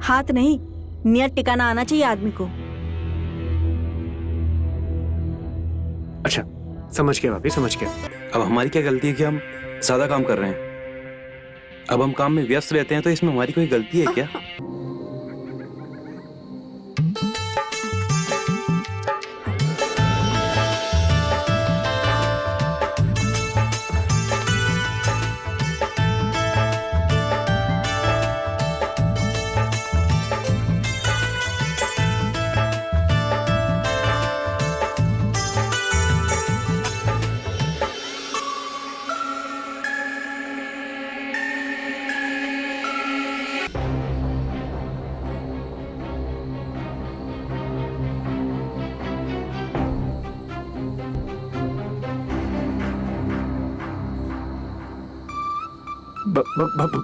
हाथ नहीं, नियत टिकाना आना चाहिए आदमी को। अच्छा, समझ गया भाभी, समझ गया। अब हमारी क्या गलती है कि हम ज्यादा काम कर रहे हैं? अब हम काम में व्यस्त रहते हैं, तो इसमें हमारी कोई गलती है क्या?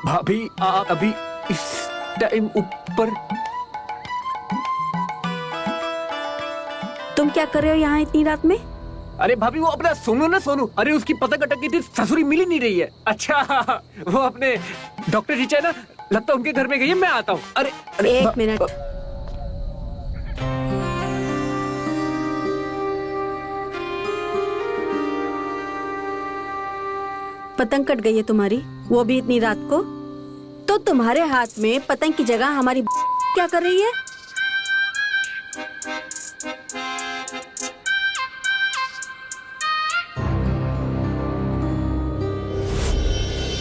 भाभी आप अभी इस टाइम ऊपर? तुम क्या कर रहे हो यहाँ इतनी रात में? अरे भाभी वो अपना सोनू ना, सोनू, अरे उसकी पतंग अटक गई थी, ससुरी मिल ही नहीं रही है। अच्छा वो अपने डॉक्टर रीचा है ना, लगता है उनके घर में गई है, मैं आता हूँ। अरे एक मिनट। पतंग कट गई है तुम्हारी, वो भी इतनी रात को? तो तुम्हारे हाथ में पतंग की जगह हमारी क्या कर रही है?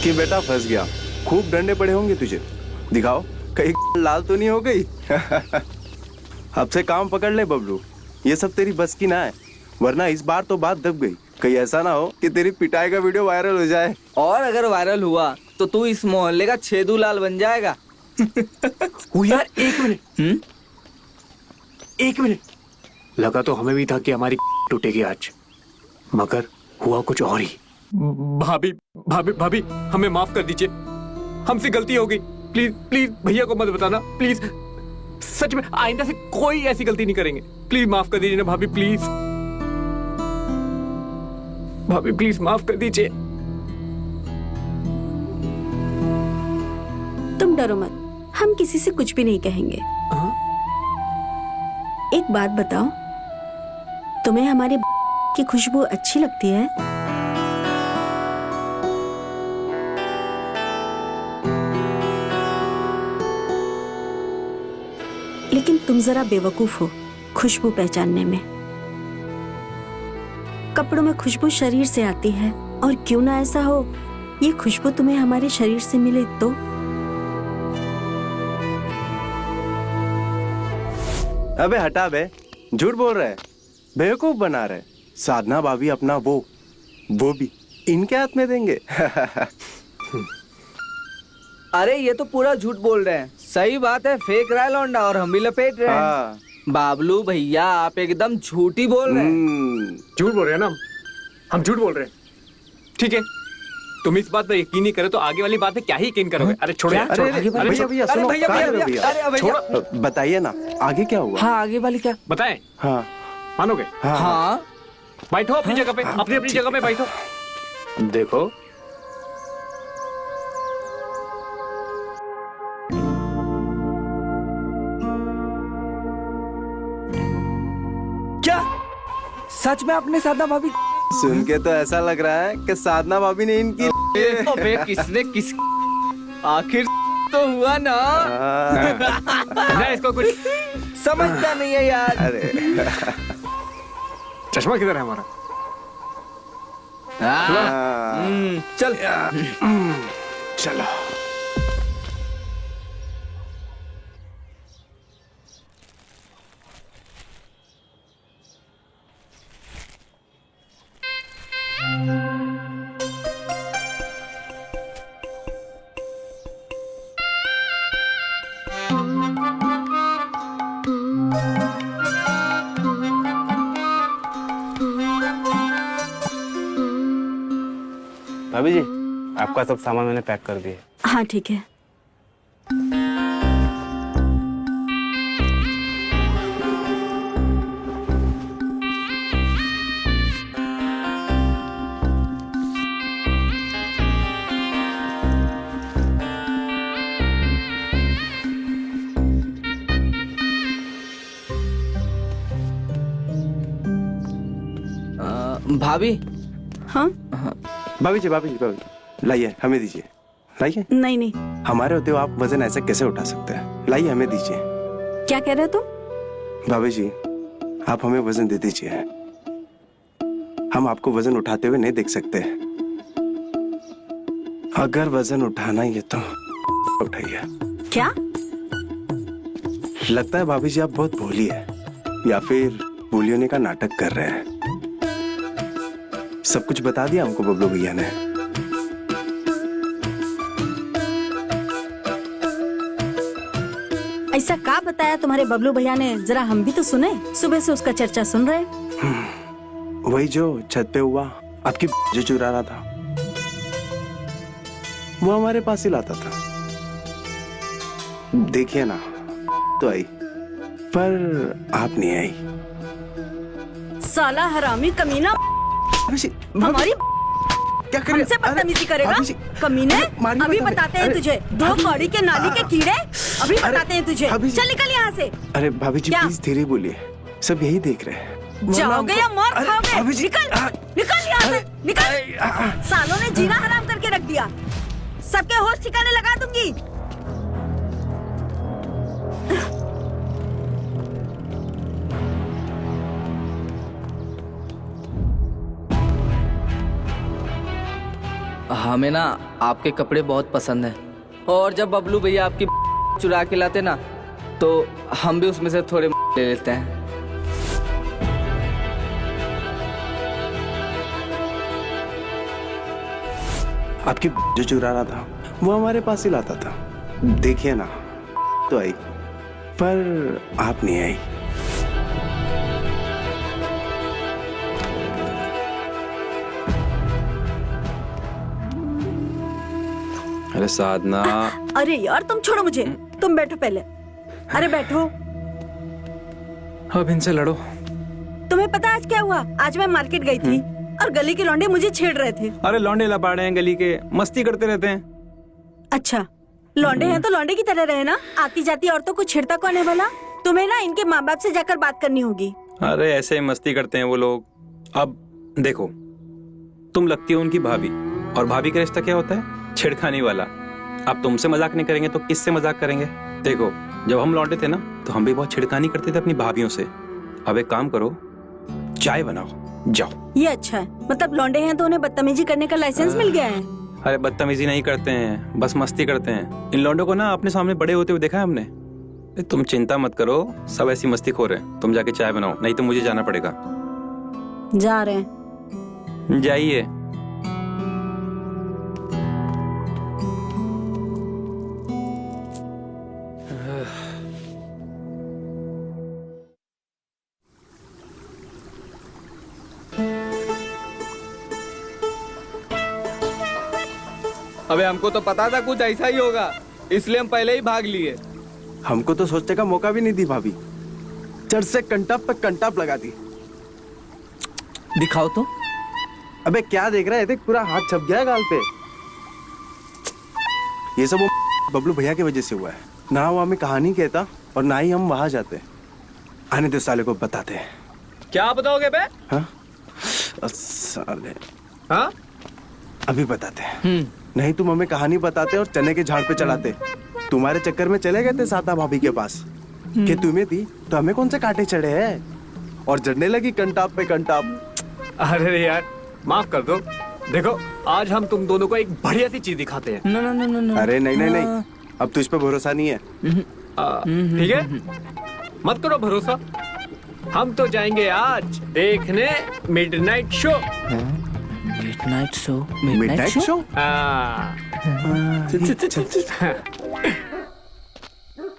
कि बेटा फंस गया, खूब डंडे पड़े होंगे तुझे। दिखाओ कहीं लाल तो नहीं हो गई। अब से काम पकड़ ले बबलू, ये सब तेरी बस की ना है, वरना इस बार तो बात दब गई। कहीं ऐसा ना हो कि तेरी पिटाई का वीडियो वायरल हो जाए। और अगर वायरल हुआ तो तू इस मोहल्ले का छेदू लाल बन जाएगा। यार एक मिनट, एक मिनट, लगा तो हमें भी था कि हमारी टूटेगी आज, मगर हुआ कुछ और ही। भाभी भाभी भाभी हमें माफ कर दीजिए, हमसे गलती हो गई। प्लीज प्लीज भैया को मत बताना, प्लीज। सच में आइंदा से कोई ऐसी गलती नहीं करेंगे। प्लीज माफ कर दीजिए ना भाभी, प्लीज भाभी, प्लीज माफ कर दीजिए। तुम डरो मत, हम किसी से कुछ भी नहीं कहेंगे। एक बात बताओ, तुम्हें हमारे की खुशबू अच्छी लगती है? लेकिन तुम जरा बेवकूफ हो खुशबू पहचानने में। कपड़ों में खुशबू शरीर से आती है, और क्यों ना ऐसा हो, ये खुशबू तुम्हें हमारे शरीर से मिले तो? अबे हटा बे, झूठ बोल रहा है, बेवकूफ बना रहे। साधना भाभी अपना वो भी इनके हाथ में देंगे। अरे ये तो पूरा झूठ बोल रहे हैं। सही बात है, फेक रहा है लौंडा, और हम भी लपेट रहे हैं। बाबलू भैया आप एकदम झूठी बोल रहे हैं। झूठ बोल रहे हैं ना हम झूठ बोल रहे हैं। ठीक है, तुम इस बात पर यकीन नहीं करे तो आगे वाली बात है क्या ही यकीन करोगे? अरे छोड़ो यार, भैया भैया सुनो, छोड़ो, बताइए ना आगे क्या हुआ? हाँ आगे वाली क्या बताएं? हाँ मानोगे? हाँ बैठो अपनी जगह पे, अपनी अपनी जगह पे बैठो। देखो क्या सच में आपने साधना भाभी? सुन के तो ऐसा लग रहा है कि साधना भाभी ने इनकी अबे किसने किस आखिर तो हुआ ना। ना इसको कुछ समझता नहीं है यार। अरे चश्मा किधर है हमारा? चल चलो। भाभी जी आपका सब सामान मैंने पैक कर दिया। हाँ ठीक है। भाभी हाँ? भाभी जी भाभी जी भाभी, लाइए हमें दीजिए, लाइए। नहीं नहीं, हमारे होते हो आप वजन ऐसे कैसे उठा सकते हैं? लाइए हमें दीजिए। क्या कह रहे हो तुम? भाभी जी आप हमें वजन दे दीजिए, हम आपको वजन उठाते हुए नहीं देख सकते। अगर वजन उठाना ही है तो उठाइए। क्या? लगता है भाभी जी आप बहुत भोली है, या फिर भोली होने का नाटक कर रहे हैं। सब कुछ बता दिया हमको बबलू भैया ने। ऐसा क्या बताया तुम्हारे बबलू भैया ने, जरा हम भी तो सुने। सुबह से उसका चर्चा सुन रहे हैं। वही जो छत पे हुआ, आपकी जो चुरा रहा था, वो हमारे पास ही लाता था। देखिए ना, तो आई पर आप नहीं आई। साला हरामी कमीना, भाभी जी, हमारी क्या कर रहे हमसे हैं? बदतमीजी करेगा भाभी जी, कमीने। मारिए अभी मत हमें। बताते हैं अरे, तुझे, दो भाभी- कौड़ी के नाली के कीड़े। अभी अरे, बताते हैं तुझे। भाभी जी- चल निकल यहाँ से। अरे भाभी जी क्या? प्लीज धीरे बोलिए, सब यही देख रहे हैं। जाओगे या मार अरे, खाओगे? भाभी जी, निकल निकल यहाँ से, निकल। सालों ने जीना हराम करके रख दिया, सबके होश ठिकाने लगा दूंगी। हमें ना आपके कपड़े बहुत पसंद है, और जब बबलू भैया आपकी चुरा के लाते ना, तो हम भी उसमें से थोड़े ले लेते हैं। आपकी जो चुरा रहा था वो हमारे पास ही लाता था। देखिए ना, तो आई पर आप नहीं आई। अरे साधना, अरे यार तुम छोड़ो मुझे, तुम बैठो पहले। अरे बैठो। अब इनसे लड़ो। तुम्हें पता है आज क्या हुआ? आज मैं मार्केट गई थी और गली के लौंडे मुझे छेड़ रहे थे। अरे लौंडे लबाड़े हैं गली के, मस्ती करते रहते हैं। अच्छा, लौंडे हैं तो लौंडे की तरह रहे ना। आती जाती औरतों को छेड़ता कौन है भला? तुम्हें ना इनके माँ बाप से जाकर बात करनी होगी। अरे ऐसे ही मस्ती करते हैं वो लोग। अब देखो, तुम लगती हो उनकी भाभी, और भाभी का रिश्ता क्या होता है? छेड़खानी वाला। अब तुमसे मजाक नहीं करेंगे तो किससे मजाक करेंगे? देखो, जब हम लौंडे थे ना तो हम भी बहुत छिड़खानी करते थे अपनी भाभियों से। अब एक काम करो, चाय बनाओ, जाओ। ये अच्छा है, मतलब लौंडे हैं तो उन्हें बदतमीजी करने का लाइसेंस मिल गया है। अरे बदतमीजी नहीं करते हैं, बस मस्ती करते हैं। इन लौंडों को ना अपने सामने बड़े होते हुए देखा है हमने। तुम चिंता मत करो, सब ऐसी मस्ती खो रहे हैं। तुम जाके चाय बनाओ, नहीं तो मुझे जाना पड़ेगा। जा रहे हैं। जाइए। अबे हमको तो पता था कुछ ऐसा ही होगा, इसलिए हम पहले ही भाग लिए। हमको तो सोचने का मौका भी नहीं दी भाभी, चढ़ से कंटाप पे कंटाप लगा दी। दिखाओ तो। अबे क्या देख रहा है? देख पूरा हाथ छप गया है गाल पे। ये सब वो बबलू भैया की वजह से हुआ है। ना वो हमें कहानी कहता और ना ही हम वहां जाते। आने दो साले को बताते हैं। क्या बताओगे बे? हाँ? साले हाँ? अभी बताते हैं। नहीं तुम हमें कहानी बताते और चने के झाड़ पे चढ़ाते। तुम्हारे चक्कर में चले गए थे सादा भाभी के पास कि तुम्हें थी तो हमें कौन से कांटे चढ़े हैं, और जड़ने लगी कंटाप पे कंटाप। अरे यार माफ कर दो। देखो आज हम तुम दोनों को एक बढ़िया सी चीज दिखाते हैं। No no no no no. अरे नहीं नहीं नहीं, अब तुझ पे भरोसा नहीं है। ठीक है, मत करो भरोसा। हम तो जाएंगे आज देखने midnight show. Midnight show? Midnight show? हाँ।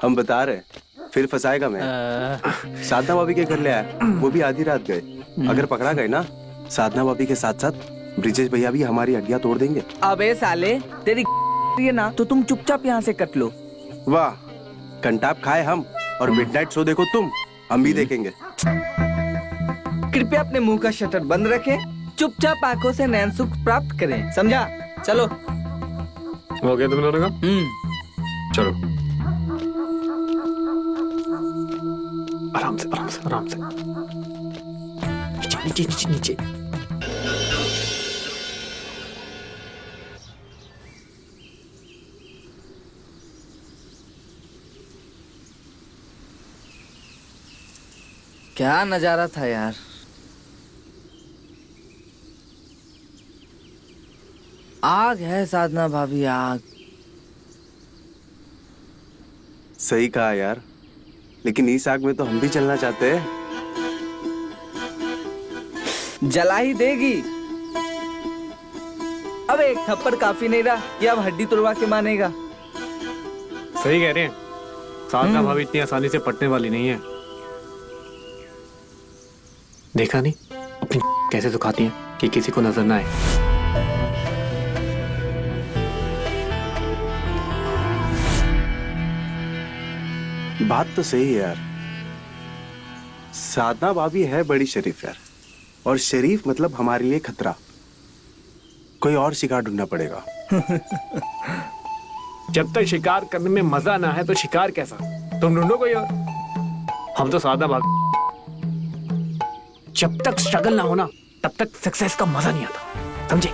हम बता रहे, फिर फंसाएगा मैं। साधना भाभी के घर ले आया, वो भी आधी रात गए। अगर पकड़ा गए ना, साधना भाभी के साथ साथ ब्रिजेश भैया भी हमारी हड्डियां तोड़ देंगे। अबे साले, तेरी ये ना तो तुम चुपचाप यहाँ से कट लो। वाह, कंटाप खाए हम और मिडनाइट शो देखो तुम, हम भी देखेंगे। कृपया अपने मुंह का शटर बंद रखें, चुपचाप आंखों से नैन सुख प्राप्त करें, समझा? चलो। हो गया तुम दोनों का? चलो आराम से आराम से आराम से। नीचे नीचे नीचे नीचे। क्या नजारा था यार। आग है साधना भाभी, आग। सही कहा यार, लेकिन इस आग में तो हम भी चलना चाहते हैं। जला ही देगी। अब एक थप्पड़ काफी नहीं रहा कि अब हड्डी तुड़वा के मानेगा। सही कह रहे हैं, साधना भाभी इतनी आसानी से पटने वाली नहीं है। देखा नहीं अपनी कैसे सुखाती हैं कि किसी को नजर ना आए। बात तो सही है यार, साधना भाभी है बड़ी शरीफ यार, और शरीफ मतलब हमारे लिए खतरा। कोई और शिकार ढूंढना पड़ेगा। जब तक शिकार करने में मजा ना है तो शिकार कैसा? तुम ढूंढो कोई और। हम तो साधना भाभी, जब तक स्ट्रगल ना होना तब तक सक्सेस का मजा नहीं आता, समझे?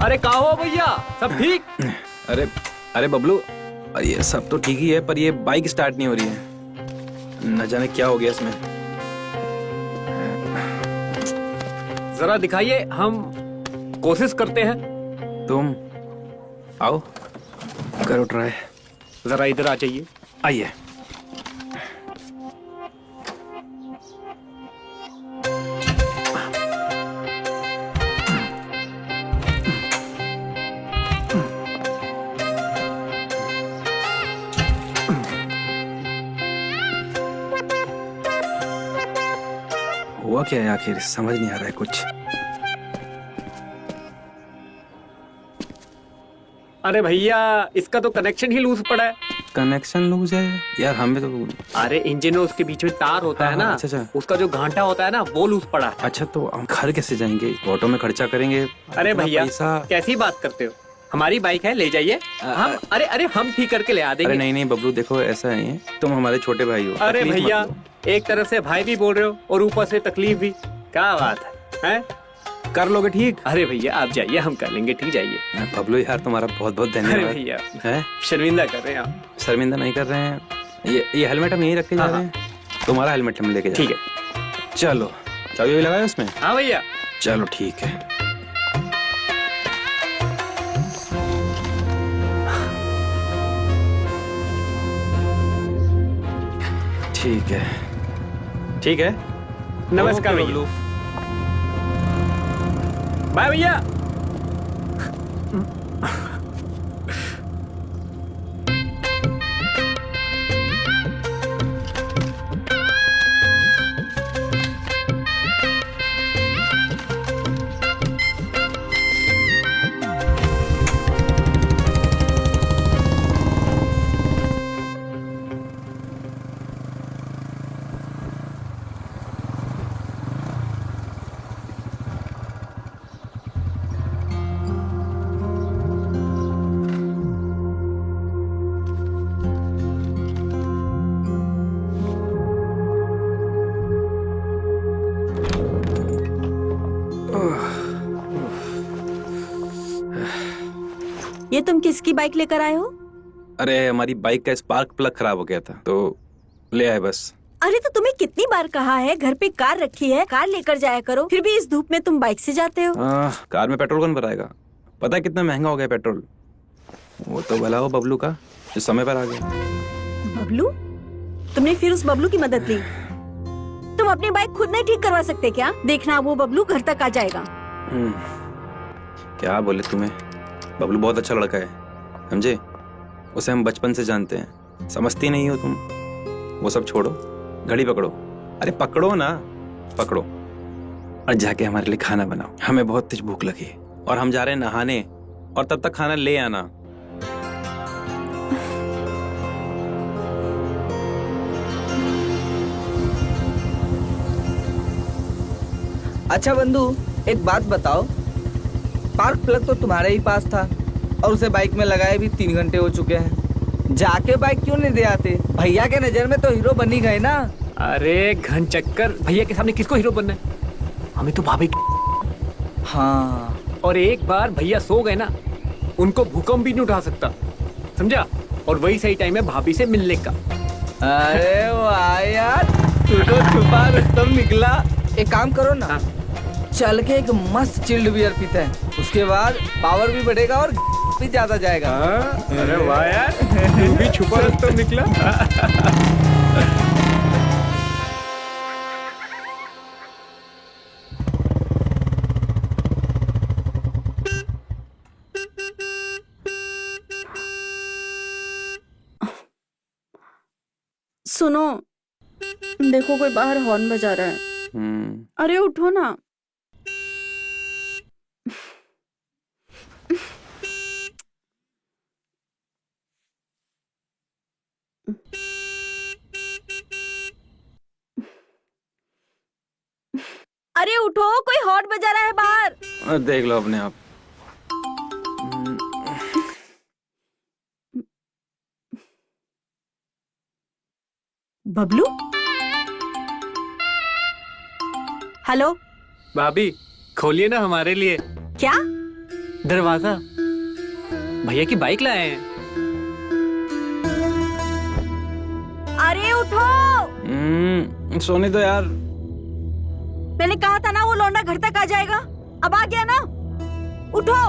अरे कहाँ हो भैया, सब ठीक? अरे अरे बबलू, ये सब तो ठीक ही है, पर ये बाइक स्टार्ट नहीं हो रही है। न जाने क्या हो गया इसमें। जरा दिखाइए, हम कोशिश करते हैं। तुम आओ, करो ट्राई। जरा इधर आ जाइए। आइए। हुआ क्या है आखिर, समझ नहीं आ रहा है कुछ। अरे भैया, इसका तो कनेक्शन ही लूज पड़ा है। कनेक्शन लूज है यार, हमें तो। अरे इंजन और उसके बीच में तार होता है ना, अच्छा, अच्छा। उसका जो घाटा होता है ना, वो लूज पड़ा है। अच्छा, तो हम घर कैसे जाएंगे? ऑटो में खर्चा करेंगे। अरे इतना भैया, पैसा। कैसी बात करते हो? हमारी बाइक है, ले जाइए। हम अरे हम ठीक करके ले आ अरे देंगे। नहीं नहीं बबलू, देखो ऐसा नहीं है, तुम हमारे छोटे भाई हो। अरे तकलीफ मत भैया, लो। एक तरफ से भाई भी बोल रहे हो और ऊपर से तकलीफ भी। क्या बात है, हैं? कर लोगे ठीक? अरे भैया आप जाइए, हम कर लेंगे, ठीक, जाइए। बबलू यार, तुम्हारा बहुत बहुत अरे धन्यवाद। भैया, है शर्मिंदा कर रहे हैं आप। शर्मिंदा नहीं कर रहे हैं। ये हेलमेट हम यहीं रख के जा हाँ, रहे हैं। तुम्हारा हेलमेट हम लेके जा ठीक रहे है। हैं। चलो, चाबी भी लगाए उसमें। हाँ भैया। चलो ठीक है। ठीक है, ठीक है। नमस्कार ओके, भैया। बबलू। बाय भैया। ये तुम किसकी बाइक लेकर आए हो? अरे हमारी बाइक का स्पार्क प्लग खराब हो गया था तो ले आए बस। अरे तो तुम्हें कितनी बार कहा है घर पे कार रखी है, कार लेकर जाया करो, फिर भी इस धूप में तुम बाइक से जाते हो। कार में पेट्रोल कौन भराएगा? पता है कितना महंगा हो गया पेट्रोल। वो तो भला हो बबलू का जो समय पर आ गया। बबलू? तुमने फिर उस बबलू की मदद ली? तुम अपनी बाइक खुद नहीं ठीक करवा सकते क्या? देखना वो बबलू घर तक आ जाएगा। क्या बोले तुम्हें, बबलू बहुत अच्छा लड़का है, समझे? उसे हम बचपन से जानते हैं, समझती नहीं हो तुम। वो सब छोड़ो, घड़ी पकड़ो। अरे पकड़ो ना, पकड़ो और जाके हमारे लिए खाना बनाओ। हमें बहुत तेज भूख लगी है और हम जा रहे हैं नहाने, और तब तक खाना ले आना। अच्छा बंधु, एक बात बताओ, स्पार्क प्लग तो तुम्हारे ही पास था और उसे बाइक में लगाए भी 3 घंटे हो चुके हैं। जाके बाइक क्यों नहीं दे आते? भैया के नजर में तो हीरो बनी गए ना। अरे घन चक्कर, भैया के सामने किसको हीरो बनना है? हमें तो भाभी हाँ, और एक बार भैया सो गए ना, उनको भूकंप भी नहीं उठा सकता, समझा? और वही सही टाइम है भाभी से मिलने का। अरे वाह यार, तू तो छुपा रुस्तम निकला। एक काम करो ना, चल के एक मस्त चिल्ड बियर पीते हैं, उसके बाद पावर भी बढ़ेगा और भी ज्यादा जाएगा। अरे वाह यार, तू भी छुपा रुस्तम निकला। सुनो, देखो कोई बाहर हॉर्न बजा रहा है। अरे उठो ना। अरे उठो, कोई हॉर्न बजा रहा है बाहर। देख लो अपने आप। बबलू? हेलो भाभी खोलिए ना हमारे लिए क्या? दरवाजा, भैया की बाइक लाए हैं। अरे उठो। सोनी तो यार, मैंने कहा था ना वो लौंडा घर तक आ जाएगा, अब आ गया ना। उठो।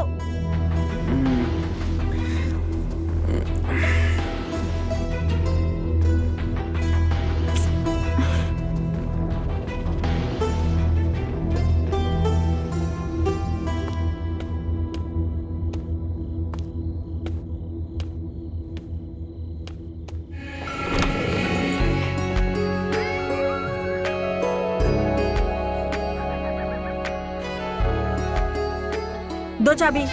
दो चाबी।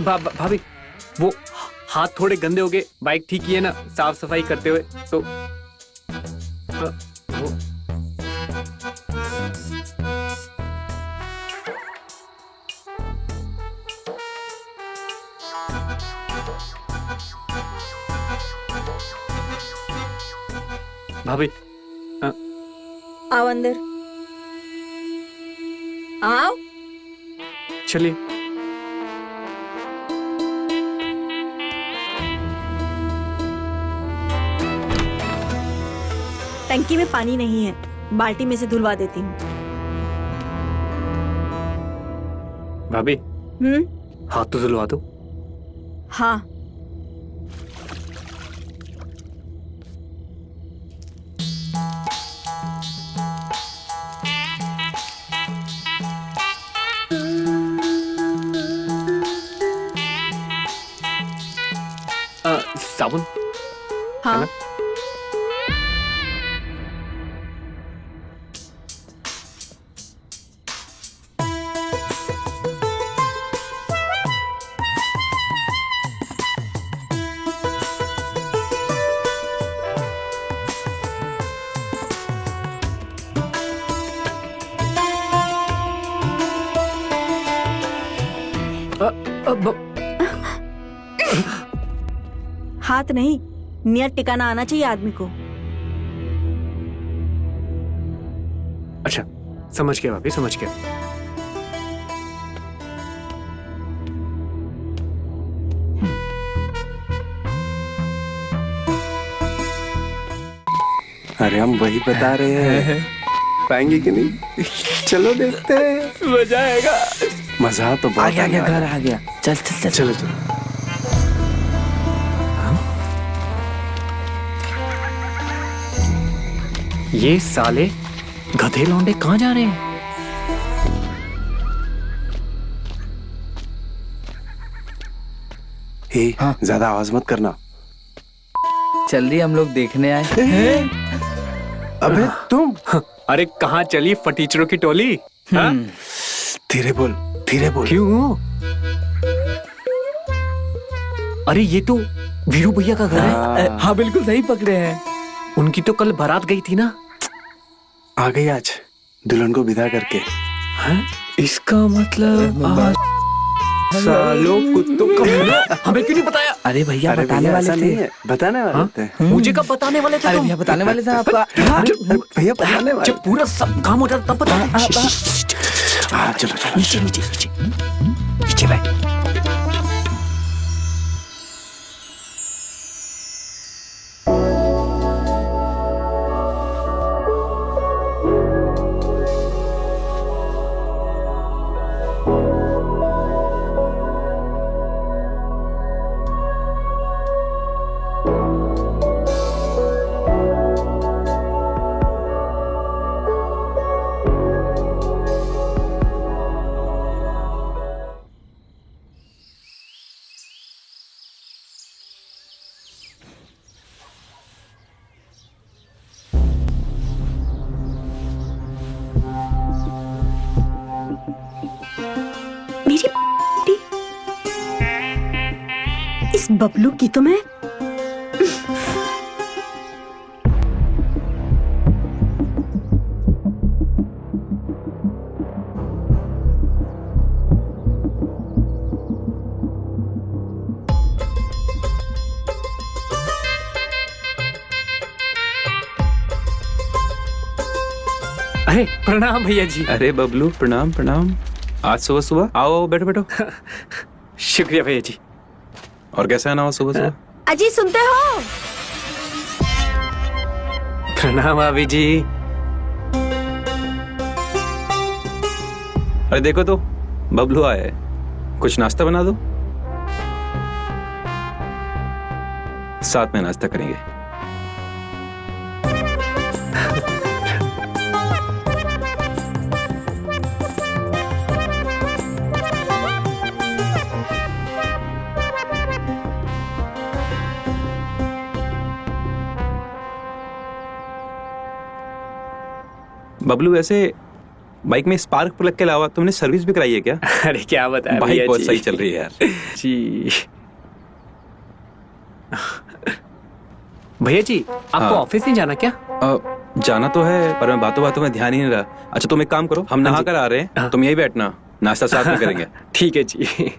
भाभी वो हाथ थोड़े गंदे हो गए, बाइक ठीक किए ना साफ सफाई करते हुए, तो वो भाभी आओ अंदर, आओ। चलिए। टंकी में पानी नहीं है, बाल्टी में से धुलवा देती हूँ। भाभी हाथ तो धुलवा दो। हाँ। साबुन? हाँ। हाथ नहीं, नियत टिकाना आना चाहिए आदमी को। अच्छा समझ गया भाभी, समझ गया। अरे हम वही बता रहे हैं, पाएंगे कि नहीं? चलो देखते हैं, मजा आएगा। मजा तो आ बहुत गया, आने घर वाला है। आ गया। चल चल चल। चलो चलो। ये साले गधे लौंडे कहाँ जा रहे हैं? हे, ज्यादा आवाज मत करना। चल रही हम लोग देखने आए। अबे तुम अरे कहाँ चली फटीचरों की टोली? हाँ? धीरे बोल, धीरे बोल। क्यों? अरे ये तो वीरू भैया का घर है। हाँ बिल्कुल सही पकड़े हैं। उनकी तो कल बारात गई थी ना। आ गई आज दुल्हन को विदा करके। हाँ? इसका मतलब आज सालों कुत्तों का मुंह, हमें क्यों नहीं बताया? अरे भैया अरे बताने भैया वाले ऐसा थे। नहीं है, बताने वाले थे। मुझे कब बताने वाले थे अरे तुम? भैया बताने वाले थे आपका। अरे भैया बताने वाले। जब पूरा सब काम हो जाता तब बता। हाँ चलो चलो। नीचे नीचे नीचे नीचे बैठ। मेरी इस बबलू की तो मैं अरे प्रणाम भैया जी। अरे बबलू प्रणाम प्रणाम। आज सुबह सुबह आओ आओ, बैठो बैठो। शुक्रिया भैया जी। और कैसे आना हो सुबह सुबह? अजी सुनते हो? प्रणाम भाभी जी। अरे देखो तो बबलू आया है, कुछ नाश्ता बना दो, साथ में नाश्ता करेंगे। बबलू वैसे बाइक में स्पार्क प्लग के अलावा तुमने सर्विस भी कराई है क्या? अरे क्या बताया बाइक भैया बहुत जी। सही चल रही है यार। जी भैया जी, आपको हाँ। ऑफिस नहीं जाना क्या? जाना तो है पर मैं बातों बातों में ध्यान ही नहीं रहा। अच्छा तुम एक काम करो, हम नहा कर आ रहे हैं, हाँ। तुम यही बैठना, नाश्ता साथ में करेंगे। ठीक है जी।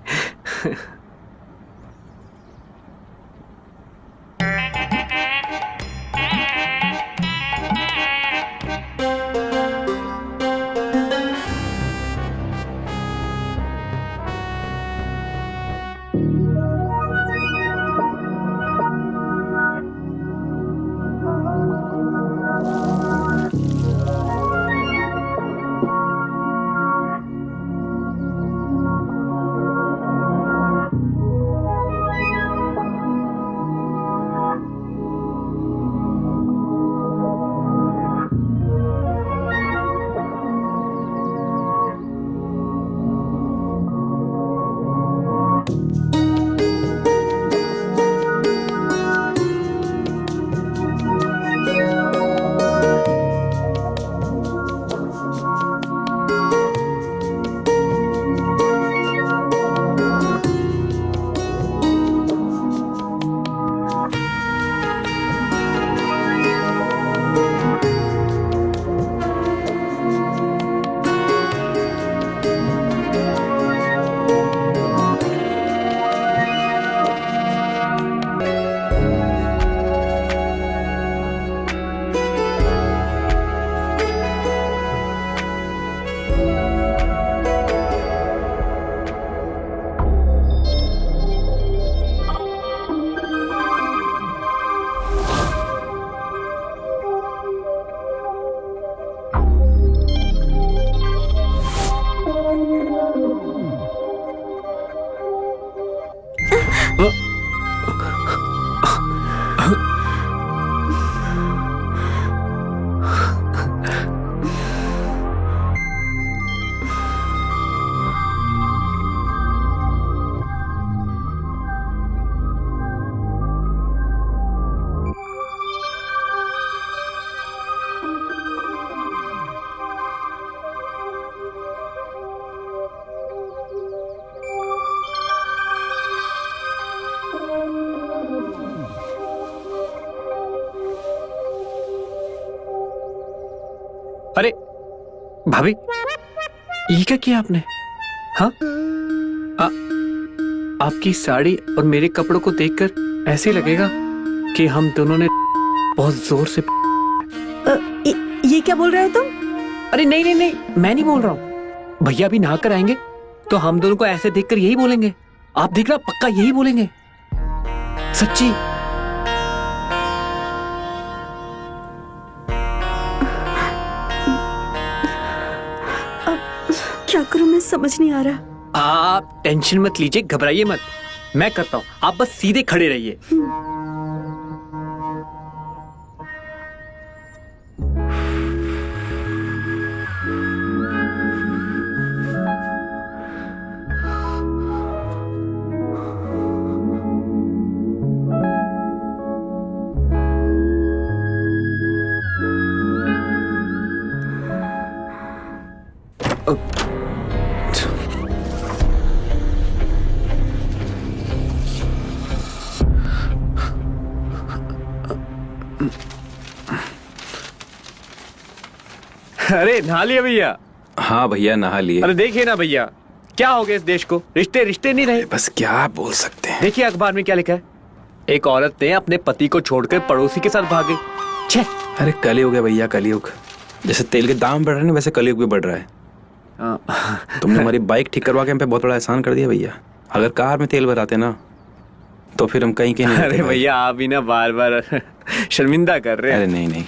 अरे भाभी, ये क्या किया आपने? हाँ, आपकी साड़ी और मेरे कपड़ों को देखकर ऐसे लगेगा कि हम दोनों ने बहुत जोर से। ये क्या बोल रहे हो तुम? अरे नहीं नहीं नहीं, मैं नहीं बोल रहा हूँ। भैया अभी नहा कर आएंगे तो हम दोनों को ऐसे देखकर यही बोलेंगे। आप देखना, पक्का यही बोलेंगे, सच्ची। क्या करूं, मैं समझ नहीं आ रहा। आप टेंशन मत लीजिए, घबराइए मत, मैं करता हूँ, आप बस सीधे खड़े रहिए। अरे नहा लिया भैया? हाँ भैया नहा लिए। अरे देखिए ना भैया, क्या हो गया इस देश को, रिश्ते रिश्ते नहीं रहे। बस क्या बोल सकते हैं। देखिए अखबार में क्या लिखा है, एक औरत ने अपने पति को छोड़कर पड़ोसी के साथ भागी। छे, अरे कलयुग है भैया, कलयुग। जैसे तेल के दाम बढ़ रहे हैं वैसे कलयुग भी बढ़ रहा है। तुमने हमारी बाइक ठीक करवा के हम पे बहुत बड़ा एहसान कर दिया भैया। अगर कार में तेल भराते ना तो फिर हम कहीं के नहीं। अरे भैया आप भी ना बार बार शर्मिंदा कर रहे हैं। अरे नहीं नहीं,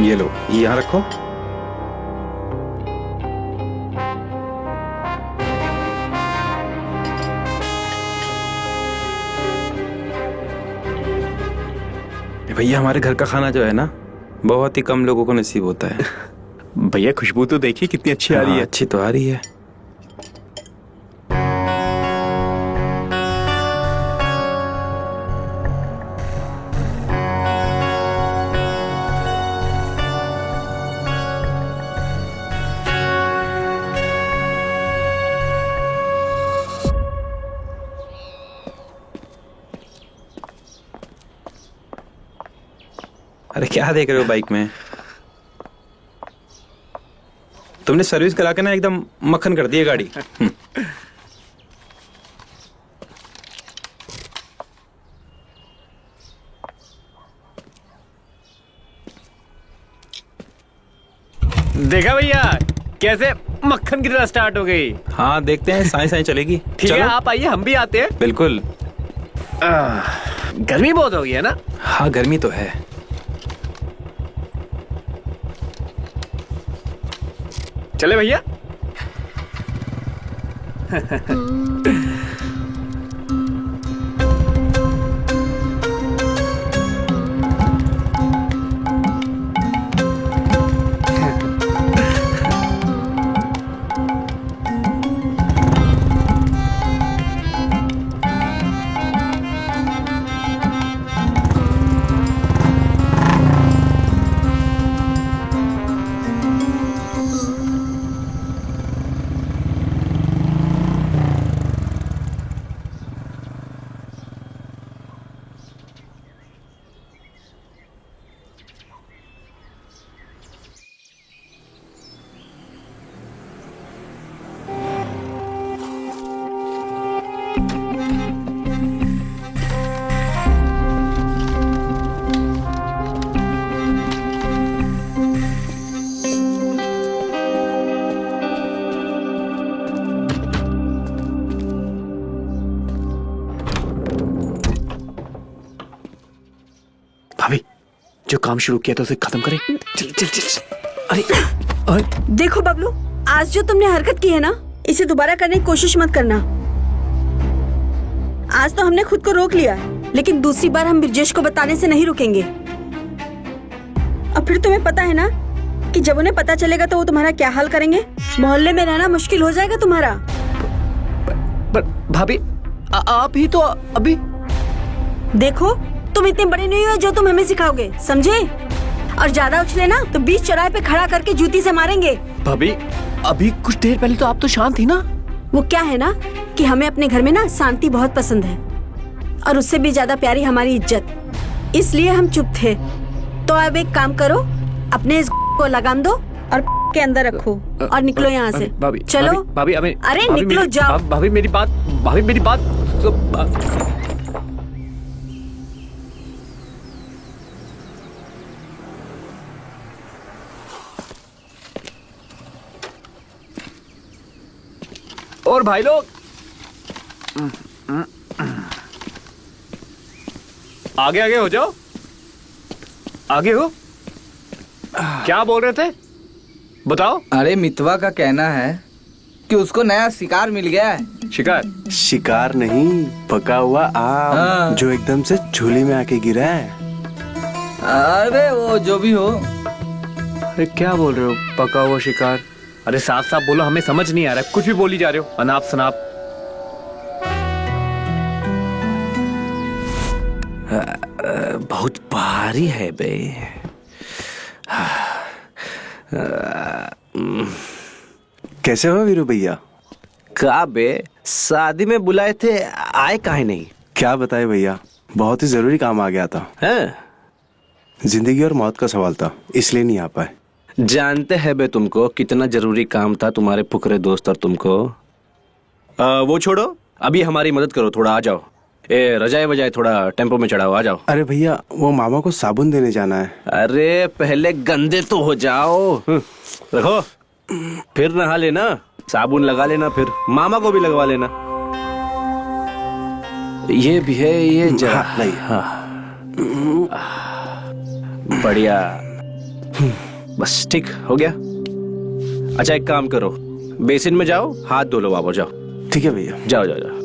ये लो, ये यहाँ रखो। भैया हमारे घर का खाना जो है ना, बहुत ही कम लोगों को नसीब होता है। भैया खुशबू तो देखिए कितनी अच्छी आ रही है। अच्छी तो आ रही है। अरे क्या देख रहे हो बाइक में? तुमने सर्विस करा के ना एकदम मक्खन कर दी है गाड़ी। देखा भैया कैसे मक्खन की तरह स्टार्ट हो गई। हाँ देखते हैं, साई साई चलेगी। ठीक है, चलो। आप आइए, हम भी आते हैं। बिल्कुल। गर्मी बहुत हो गई है ना। हाँ गर्मी तो है। चले भैया। भाभी जो काम शुरू किया था उसे खत्म करें। चल चल चल। अरे देखो बबलू, आज जो तुमने हरकत की है ना, इसे दोबारा करने की कोशिश मत करना। आज तो हमने खुद को रोक लिया है, लेकिन दूसरी बार हम ब्रिजेश को बताने से नहीं रुकेंगे। और फिर तुम्हें पता है ना कि जब उन्हें पता चलेगा तो वो तुम्हारा क्या हाल करेंगे। मोहल्ले में रहना मुश्किल हो जाएगा तुम्हारा। पर भाभी आप ही तो अभी। देखो, तुम इतने बड़े नहीं हो जो तुम हमें सिखाओगे, समझे? और ज्यादा उछले ना तो बीच चौराहे पे खड़ा करके जूती से मारेंगे। भाभी अभी कुछ देर पहले तो आप तो शांत थी ना। वो क्या है ना कि हमें अपने घर में ना शांति बहुत पसंद है, और उससे भी ज्यादा प्यारी हमारी इज्जत। इसलिए हम चुप थे। तो अब एक काम करो, अपने इस को लगाम दो और के अंदर रखो और निकलो यहाँ से। भाभी चलो। भाभी अरे अरे निकलो, जाओ। भाभी मेरी बात और भाई लोग आगे आगे हो जाओ। आगे हो। क्या बोल रहे थे बताओ। अरे मितवा का कहना है कि उसको नया शिकार मिल गया है। शिकार नहीं, पका हुआ आम हाँ। जो एकदम से झोली में आके गिरा है। अरे वो जो भी हो। अरे क्या बोल रहे हो पका हुआ शिकार? अरे साफ साफ बोलो, हमें समझ नहीं आ रहा, कुछ भी बोली जा रहे हो अनाप शनाप। बहुत भारी है बे। कैसे हो वीरू भैया? का बे, शादी में बुलाए थे, आए काहे नहीं? क्या बताए भैया, बहुत ही जरूरी काम आ गया था। हैं? जिंदगी और मौत का सवाल था, इसलिए नहीं आ पाए। जानते हैं बे तुमको कितना जरूरी काम था तुम्हारे फुकरे दोस्त और तुमको। वो छोड़ो, अभी हमारी मदद करो, थोड़ा आ जाओ। ए रजाए बजाए थोड़ा टेम्पो में चढ़ाओ, आ जाओ। अरे भैया वो मामा को साबुन देने जाना है। अरे पहले गंदे तो हो जाओ। रखो, फिर नहा लेना, साबुन लगा लेना, फिर मामा को भी लगवा लेना। ये भी है, ये जा हाँ, नहीं। बढ़िया, बस ठीक हो गया। अच्छा एक काम करो, बेसिन में जाओ, हाथ धो लो, वापस जाओ। ठीक है भैया। जाओ जाओ जाओ।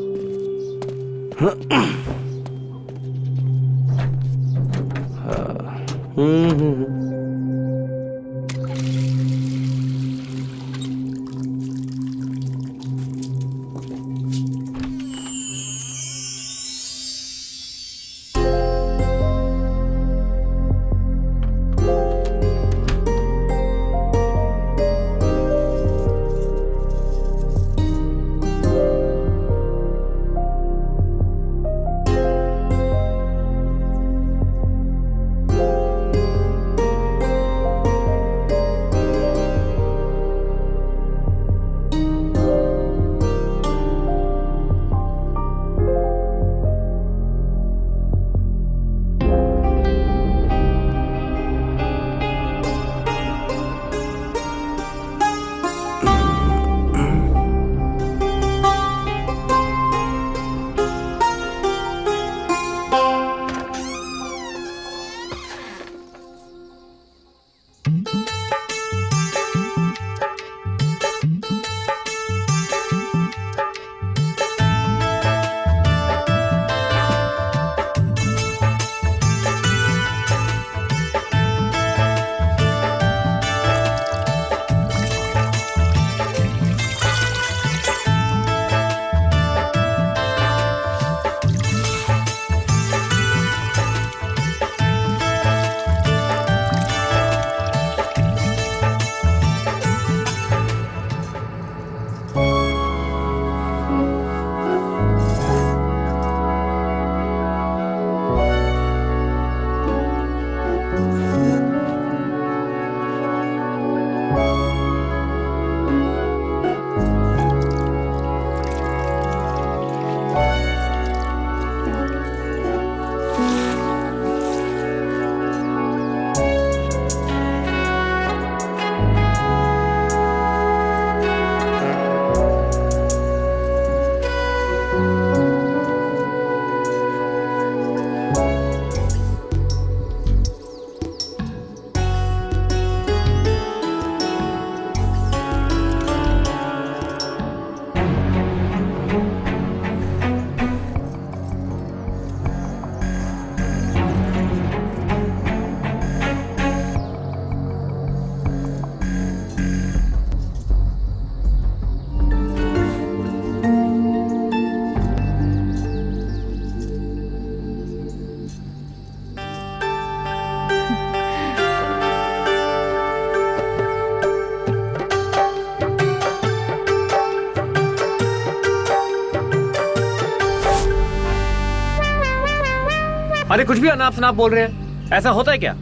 अरे कुछ भी अनाप शनाप बोल रहे हैं, ऐसा होता है क्या?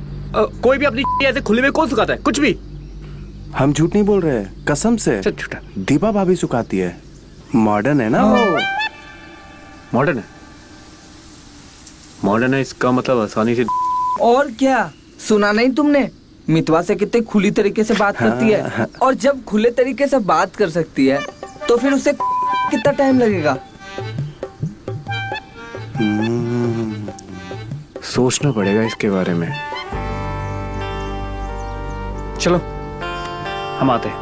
कोई भी अपनी ऐसे खुले में कौन सुखाता है? कुछ भी। हम झूठ नहीं बोल रहे हैं, कसम से। झूठा। दीपा भाभी सुखाती है, मॉडर्न है ना वो। मॉडर्न है? मॉडर्न है इसका मतलब आसानी से। और क्या, सुना नहीं तुमने? मितवा से कितने खुली तरीके से बात करती है, और जब खुले तरीके से बात कर सकती है तो फिर उसे कितना टाइम लगेगा? सोचना पड़ेगा इसके बारे में। चलो हम आते हैं।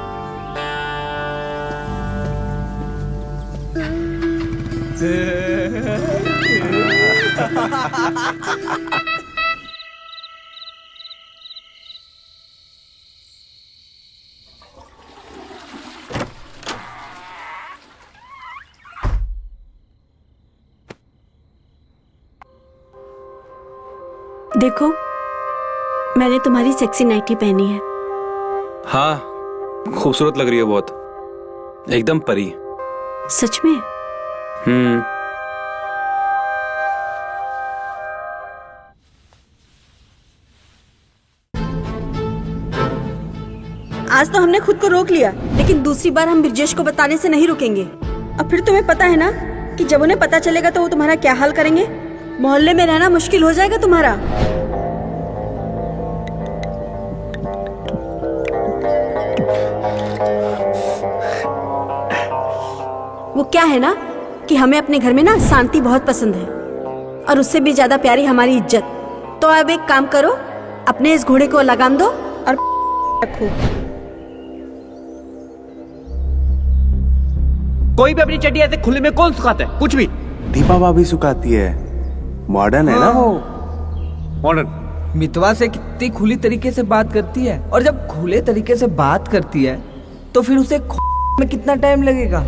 देखो, मैंने तुम्हारी सेक्सी नाइटी पहनी है। हाँ, खूबसूरत लग रही है बहुत, एकदम परी। सच में? आज तो हमने खुद को रोक लिया, लेकिन दूसरी बार हम ब्रिजेश को बताने से नहीं रुकेंगे। अब फिर तुम्हें पता है ना कि जब उन्हें पता चलेगा तो वो तुम्हारा क्या हाल करेंगे। मोहल्ले में रहना मुश्किल हो जाएगा तुम्हारा। वो क्या है ना कि हमें अपने घर में ना शांति बहुत पसंद है, और उससे भी ज्यादा प्यारी हमारी इज्जत। तो अब एक काम करो, अपने इस घोड़े को लगाम दो और रखो। कोई भी अपनी चड्डी ऐसे खुले में कौन सुखाता है? कुछ भी। दीपा भाभी सुखाती है, मॉडर्न है ना वो। मॉडर्न। मितवा से कितनी खुली तरीके से बात करती है, और जब खुले तरीके से बात करती है तो फिर उसे में कितना टाइम लगेगा?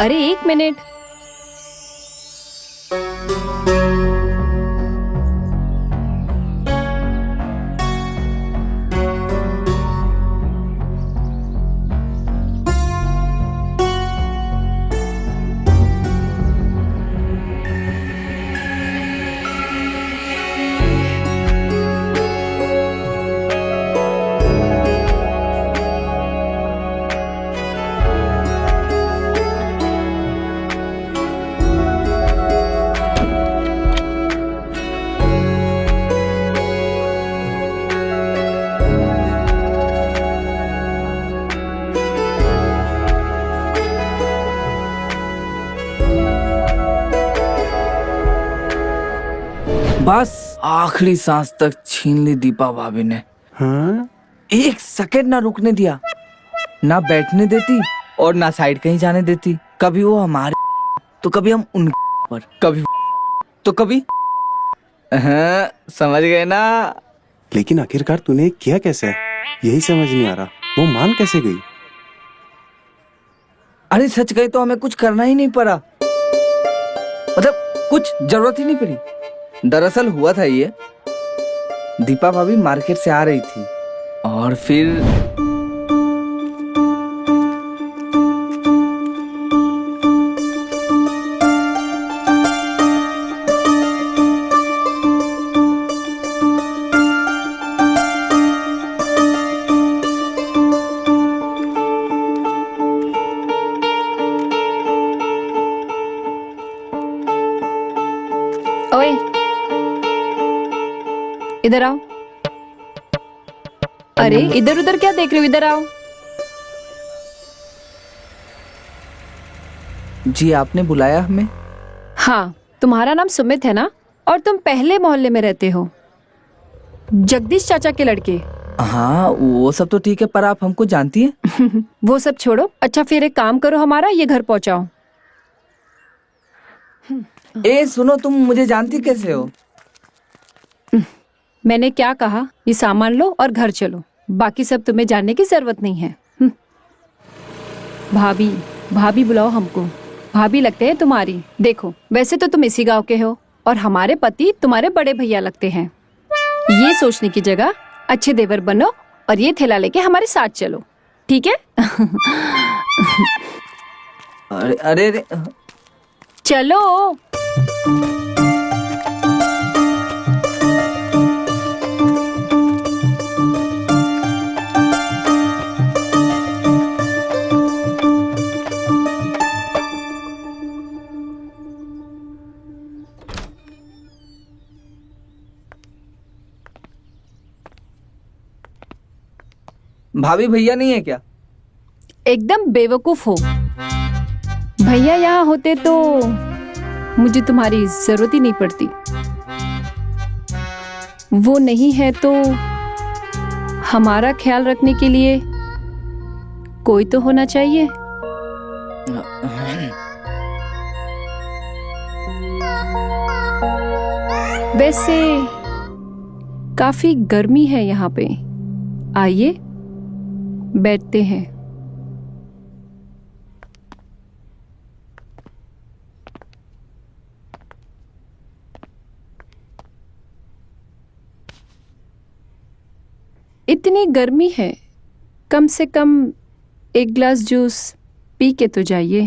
अरे 1 मिनट। बस आखिरी सांस तक छीन ली दीपा भाभी ने। हाँ? 1 सेकंड ना रुकने दिया, ना बैठने देती और ना साइड कहीं जाने देती। कभी वो हमारे तो कभी हम उनके पर, कभी तो कभी। हाँ, समझ गए ना? लेकिन आखिरकार तूने किया कैसे? यही समझ नहीं आ रहा, वो मान कैसे गई? अरे सच कहे तो हमें कुछ करना ही नहीं पड़ा, मतलब कुछ जरूरत ही नहीं पड़ी। दरअसल हुआ था ये, दीपा भाभी मार्केट से आ रही थी और फिर ओए, इधर आओ। अरे इधर उधर क्या देख रहे हो, इधर आओ। जी आपने बुलाया हमें? हाँ, तुम्हारा नाम सुमित है ना, और तुम पहले मोहल्ले में रहते हो, जगदीश चाचा के लड़के। हाँ वो सब तो ठीक है, पर आप हमको जानती हैं? वो सब छोड़ो। अच्छा फिर एक काम करो, हमारा ये घर पहुंचाओ। ए सुनो, तुम मुझे जानती कैसे हो? मैंने क्या कहा, ये सामान लो और घर चलो, बाकी सब तुम्हें जानने की जरूरत नहीं है। भाभी भाभी बुलाओ हमको, भाभी लगते हैं तुम्हारी। देखो वैसे तो तुम इसी गांव के हो और हमारे पति तुम्हारे बड़े भैया लगते हैं। ये सोचने की जगह अच्छे देवर बनो और ये थैला लेके हमारे साथ चलो, ठीक है? अरे अरे अरे चलो। भाभी भैया नहीं है क्या? एकदम बेवकूफ हो। भैया यहाँ होते तो मुझे तुम्हारी जरूरत ही नहीं पड़ती। वो नहीं है तो हमारा ख्याल रखने के लिए कोई तो होना चाहिए। वैसे काफी गर्मी है यहाँ पे, आइए बैठते हैं। इतनी गर्मी है, कम से कम 1 गिलास जूस पी के तो जाइए,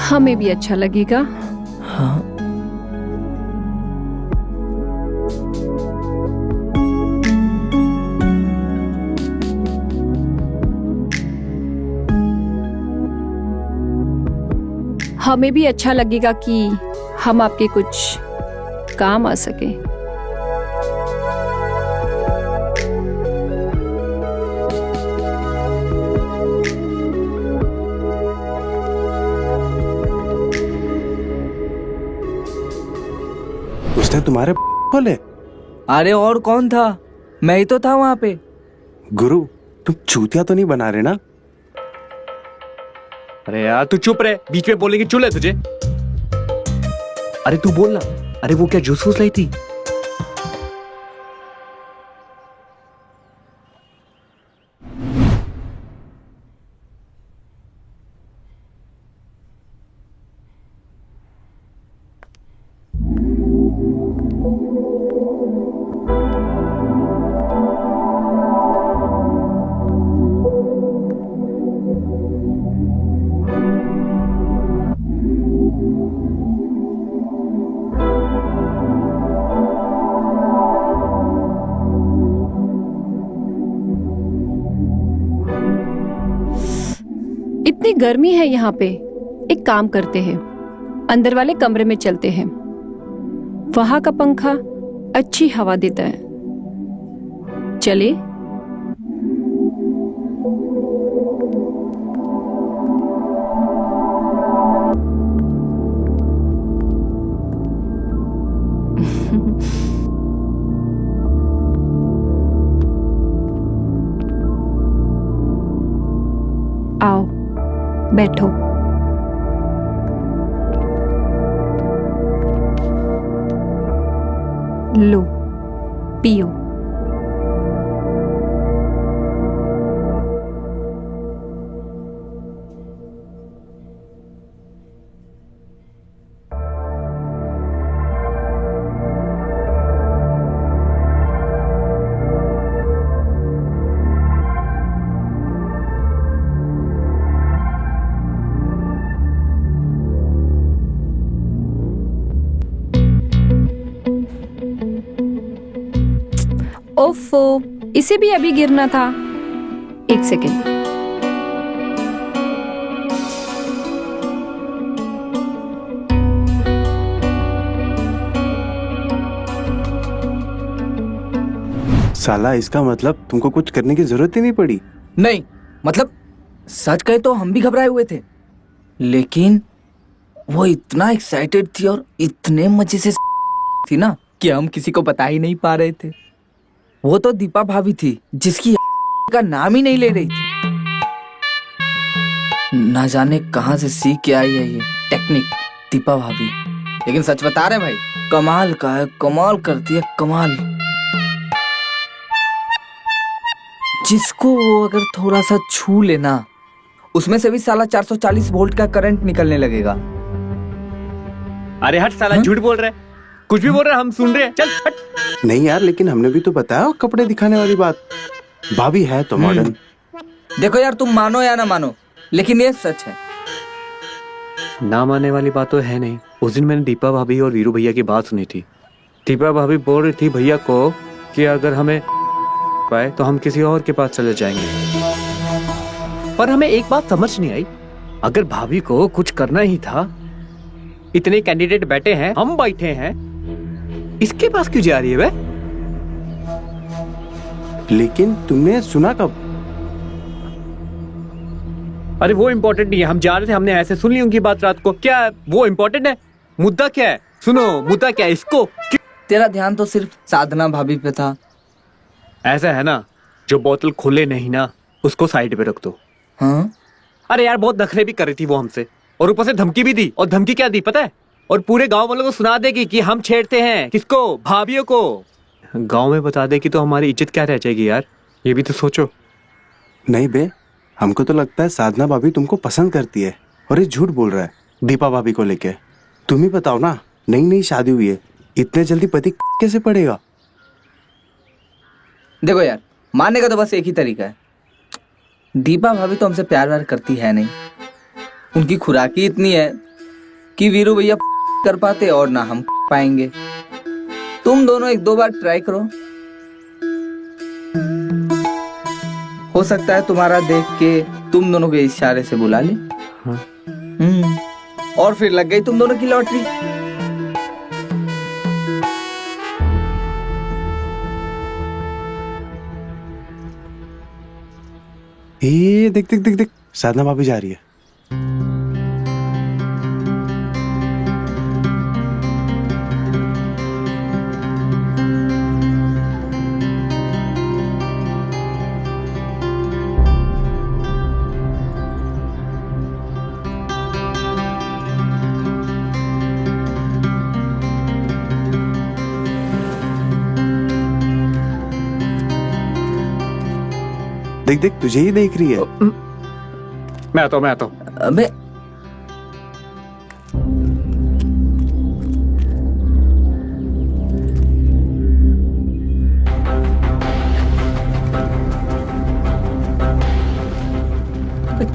हमें भी अच्छा लगेगा। हाँ हमें भी अच्छा लगेगा कि हम आपके कुछ काम आ सके। उसने तुम्हारे खोले? अरे और कौन था, मैं ही तो था वहां पे। गुरु तुम चूतिया तो नहीं बना रहे ना? अरे यार तू चुप रहे, बीच में बोलने की चुल है तुझे? अरे तू बोल ना। अरे वो क्या जूस वूस लाई थी? इतनी गर्मी है यहाँ पे। एक काम करते हैं, अंदर वाले कमरे में चलते हैं, वहां का पंखा अच्छी हवा देता है। चले? आओ बैठो। लो पियो। ओफो, इसे भी अभी गिरना था। एक सेकेंड। साला इसका मतलब तुमको कुछ करने की जरूरत ही नहीं पड़ी। नहीं मतलब सच कहे तो हम भी घबराए हुए थे, लेकिन वो इतना एक्साइटेड थी और इतने मजे से थी ना कि हम किसी को बता ही नहीं पा रहे थे। वो तो दीपा भाभी थी जिसकी का नाम ही नहीं ले रही थी। ना जाने कहां से सीख के आई है ये टेक्निक दीपा भाभी। लेकिन सच बता रहे भाई, कमाल का है, कमाल करती है, कमाल। जिसको वो अगर थोड़ा सा छू लेना, उसमें से भी साला 440 वोल्ट का करंट निकलने लगेगा। अरे हट साला, झूठ बोल रहे, कुछ भी बोल रहे, हम सुन रहे हैं। चल हट। नहीं यार, लेकिन हमने भी तो बताया कपड़े दिखाने वाली बात। भाभी है तो मॉडर्न। देखो यार, तुम मानो या ना मानो, लेकिन ये सच है। ना मानने वाली बात तो है नहीं। उस दिन मैंने दीपा भाभी और वीरू भैया की बात सुनी थी। दीपा भाभी बोल रही थी भैया को कि अगर हमें पाए तो हम किसी और के पास चले जाएंगे। पर हमें एक बात समझ नहीं आई, अगर भाभी को कुछ करना ही था, इतने कैंडिडेट बैठे हैं, हम बैठे हैं, इसके पास क्यों जा रही है वे? लेकिन तुमने सुना कब? अरे वो इम्पोर्टेंट नहीं है, हम जा रहे थे, हमने ऐसे सुन ली उनकी बात रात को। क्या वो इम्पोर्टेंट है? मुद्दा क्या है? सुनो, मुद्दा क्या है? इसको तेरा ध्यान तो सिर्फ साधना भाभी पे था। ऐसा है ना, जो बोतल खोले नहीं ना, उसको साइड पे रख दो। हाँ? अरे यार, बहुत नखरे भी कर रही थी वो हमसे, और ऊपर से धमकी भी दी। और धमकी क्या दी पता है? और पूरे गांव वालों को सुना देगी कि हम छेड़ते हैं। किसको? भाभियों को। गांव में बता देगी तो हमारी इज्जत क्या रह जाएगी यार, ये भी तो सोचो। नहीं बे, हमको तो लगता है साधना भाभी तुमको पसंद करती है और ये झूठ बोल रहा है दीपा भाभी को लेके। तुम ही बताओ ना, नई नई शादी हुई है, इतने जल्दी पति कैसे पड़ेगा? देखो यार, मानने का तो बस एक ही तरीका है। दीपा भाभी तो हमसे प्यार व्यार करती है नहीं। उनकी खुराक ही इतनी है कि वीरू भैया कर पाते और ना हम पाएंगे। तुम दोनों एक दो बार ट्राई करो, हो सकता है तुम्हारा देख के तुम दोनों के इशारे से बुला ले। हाँ। और फिर लग गई तुम दोनों की लॉटरी। ए देख देख देख देख, साधना भाभी जा रही है। देख देख, तुझे ही देख रही है। मैं आता हूँ। अबे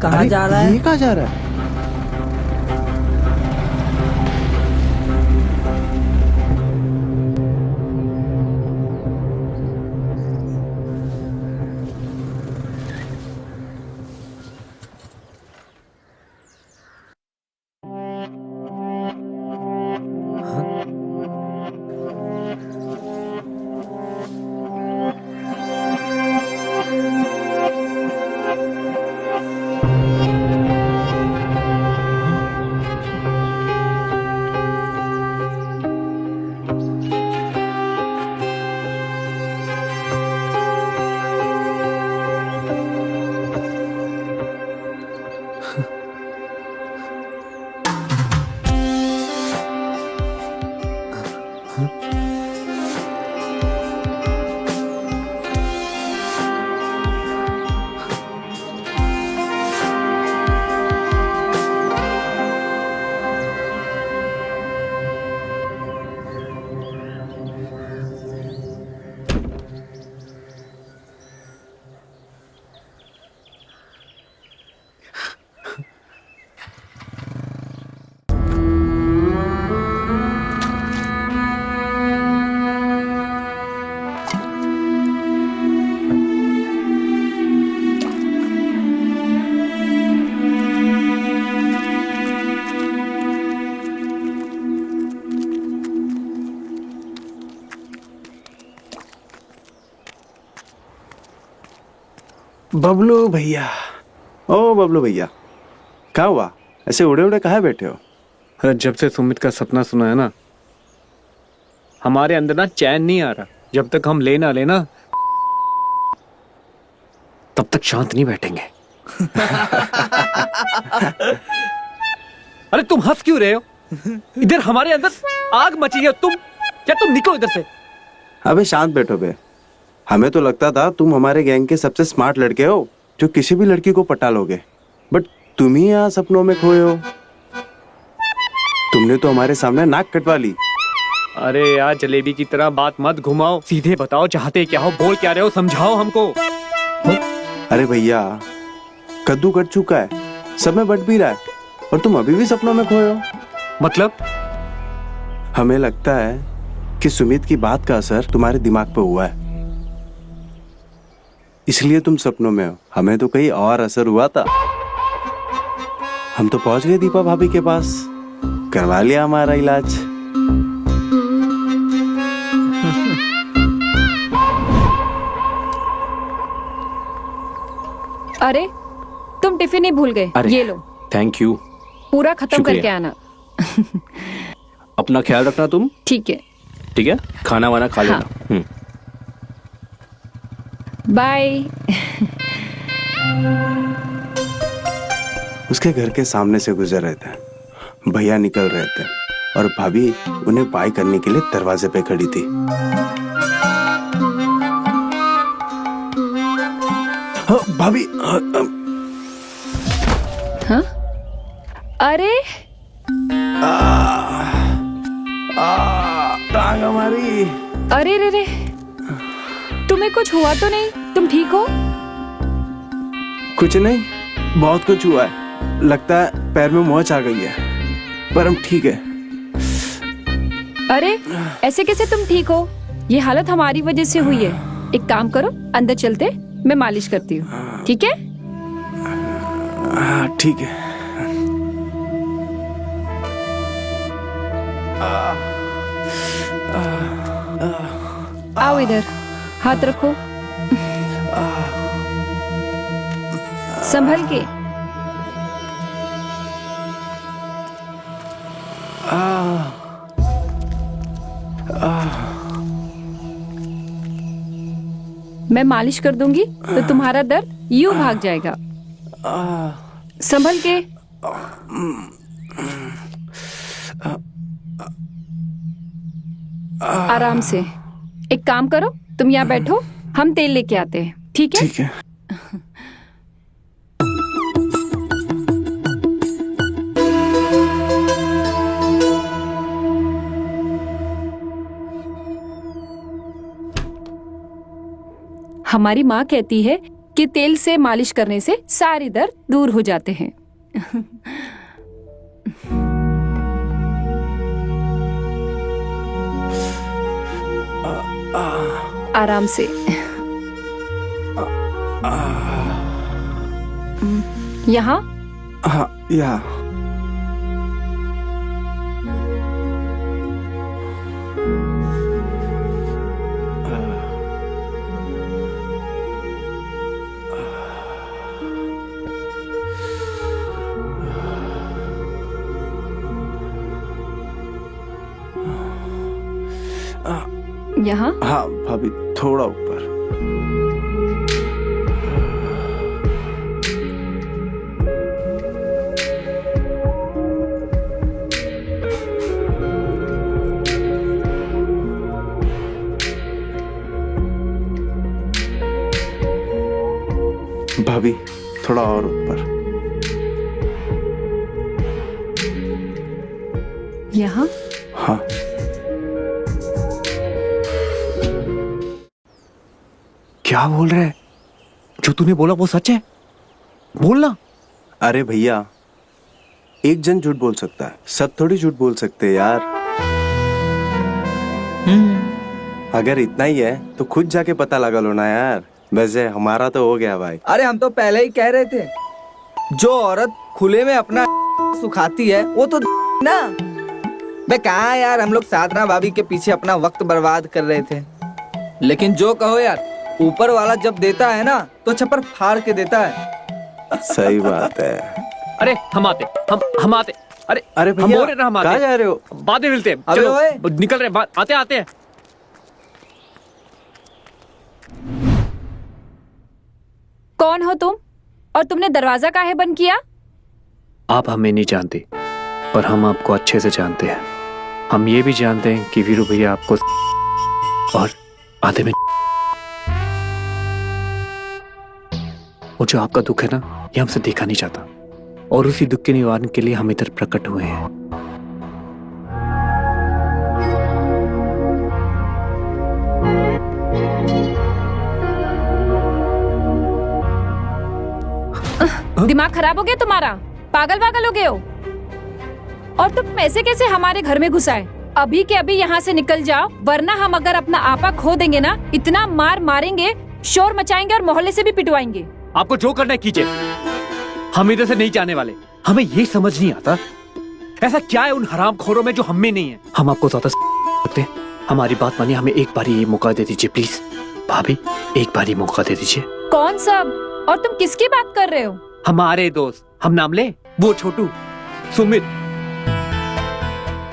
कहाँ जा रहा है? ये कहाँ जा रहा है? बबलू भैया, ओ बबलू भैया, क्या हुआ? ऐसे उड़े उड़े कहाँ बैठे हो? अरे जब से सुमित का सपना सुना है ना, हमारे अंदर ना चैन नहीं आ रहा। जब तक हम लेना तब तक शांत नहीं बैठेंगे। अरे तुम हंस क्यों रहे हो? इधर हमारे अंदर आग मची है। तुम निकलो इधर से। अबे शांत बैठो बे। हमें तो लगता था तुम हमारे गैंग के सबसे स्मार्ट लड़के हो जो किसी भी लड़की को पटा लोगे, बट तुम ही यहाँ सपनों में खोए हो। तुमने तो हमारे सामने नाक कटवा ली। अरे यार जलेबी की तरह बात मत घुमाओ, सीधे बताओ चाहते क्या हो, बोल क्या रहे हो, समझाओ हमको। अरे भैया, कद्दू कट चुका है, सब में बट भी रहा है और तुम अभी भी सपनों में खोए हो। मतलब? हमें लगता है कि सुमित की बात का असर तुम्हारे दिमाग पे हुआ है, इसलिए तुम सपनों में हो। हमें तो कहीं और असर हुआ था। हम तो पहुंच गए दीपा भाभी के पास, करवा लिया हमारा इलाज। अरे तुम टिफिन ही भूल गए, अरे ये लो, थैंक यू। पूरा खत्म शुक्रिया। करके आना। अपना ख्याल रखना तुम, ठीक है, ठीक है? खाना वाना खा लेना। हाँ। बाय। उसके घर के सामने से गुजर रहे थे, भैया निकल रहे थे और भाभी उन्हें बाय करने के लिए दरवाजे पे खड़ी थी। हाँ, भाभी हाँ? अरे टांग हमारी। अरे रे रे, तुम्हें कुछ हुआ तो नहीं? तुम ठीक हो? कुछ नहीं, बहुत कुछ हुआ है। लगता है पैर में मोच आ गई है, पर हम ठीक है। अरे ऐसे कैसे तुम ठीक हो? ये हालत हमारी वजह से हुई है। एक काम करो, अंदर चलते, मैं मालिश करती हूँ, ठीक है? हाँ ठीक है। आओ इधर, हाथ रखो, संभल के। मैं मालिश कर दूंगी तो तुम्हारा दर्द यूं भाग जाएगा। संभल के। आराम से। एक काम करो, तुम यहाँ बैठो, हम तेल लेके आते हैं, ठीक है? ठीक है। हमारी माँ कहती है कि तेल से मालिश करने से सारे दर्द दूर हो जाते हैं। आराम से। यहाँ? हाँ यहाँ। यहाँ। हाँ भाभी, थोड़ा ऊपर। भाभी, थोड़ा और ऊपर। यहाँ। हाँ। क्या बोल रहे है? जो तूने बोला वो सच है? बोलना। अरे भैया, एक जन झूठ बोल सकता है, सब थोड़ी झूठ बोल सकते हैं यार। अगर इतना ही है तो खुद जाके पता लगा लो ना यार। वैसे हमारा तो हो गया भाई। अरे हम तो पहले ही कह रहे थे, जो औरत खुले में अपना सुखाती है वो तो ना। बे कहाँ यार, हम लोग साधना भाभी के पीछे अपना वक्त बर्बाद कर रहे थे। लेकिन जो कहो यार, ऊपर वाला जब देता है ना तो छप्पर फाड़ के देता है। सही बात है। अरे हम आते। अरे अरे हम भैया, बोल रहे ना हम कहाँ आते। जा रहे हो? बाद में मिलते हैं। अबे ओए। चलो निकल रहे हैं, आते आते हैं। कौन हो तुम और तुमने दरवाजा काहे बंद किया? आप हमें नहीं जानते, पर हम आपको अच्छे से जानते हैं। हम ये भी जानते हैं कि वीरू भैया आपको और आधे में वो जो आपका दुख है ना, ये हमसे देखा नहीं जाता, और उसी दुख के निवारण के लिए हम इधर प्रकट हुए हैं। दिमाग खराब हो गया तुम्हारा? पागल वागल हो गए हो? और तुम ऐसे कैसे हमारे घर में घुसाए? अभी के अभी यहाँ से निकल जाओ, वरना हम अगर अपना आपा खो देंगे ना, इतना मार मारेंगे, शोर मचाएंगे और मोहल्ले से भी पिटवाएंगे। आपको जो करना है कीजिए, हम इधर से नहीं जाने वाले। हमें ये समझ नहीं आता ऐसा क्या है उन हरामखोरों में जो हम में नहीं है। हम आपको ज्यादा करते हैं, हमारी बात मानिए, हमें एक बार ये मौका दे दीजिए प्लीज। भाभी, एक बार ही मौका दे दीजिए। कौन सब? और तुम किसकी बात कर रहे हो? हमारे दोस्त, हम नाम ले, वो छोटू, सुमित,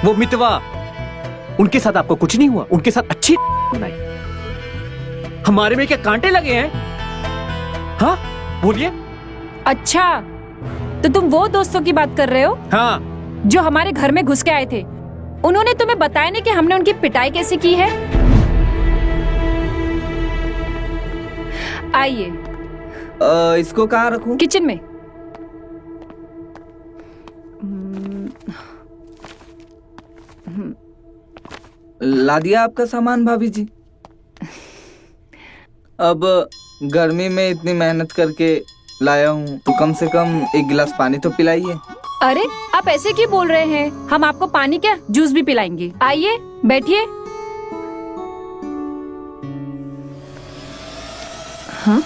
वो मितवा, उनके साथ आपको कुछ नहीं हुआ? उनके साथ अच्छी बनाई। हमारे में क्या कांटे लगे हैं? हाँ बोलिए। अच्छा, तो तुम वो दोस्तों की बात कर रहे हो हाँ, जो हमारे घर में घुस के आए थे? उन्होंने तुम्हें बताया नहीं कि हमने उनकी पिटाई कैसे की है? आइए। इसको कहाँ रखूं? किचन में। ला दिया आपका सामान भाभी जी? अब गर्मी में इतनी मेहनत करके लाया हूँ तो कम से कम एक गिलास पानी तो पिलाइए। अरे आप ऐसे क्यों बोल रहे हैं? हम आपको पानी क्या, जूस भी पिलाएंगे। आइए बैठिए। हाँ?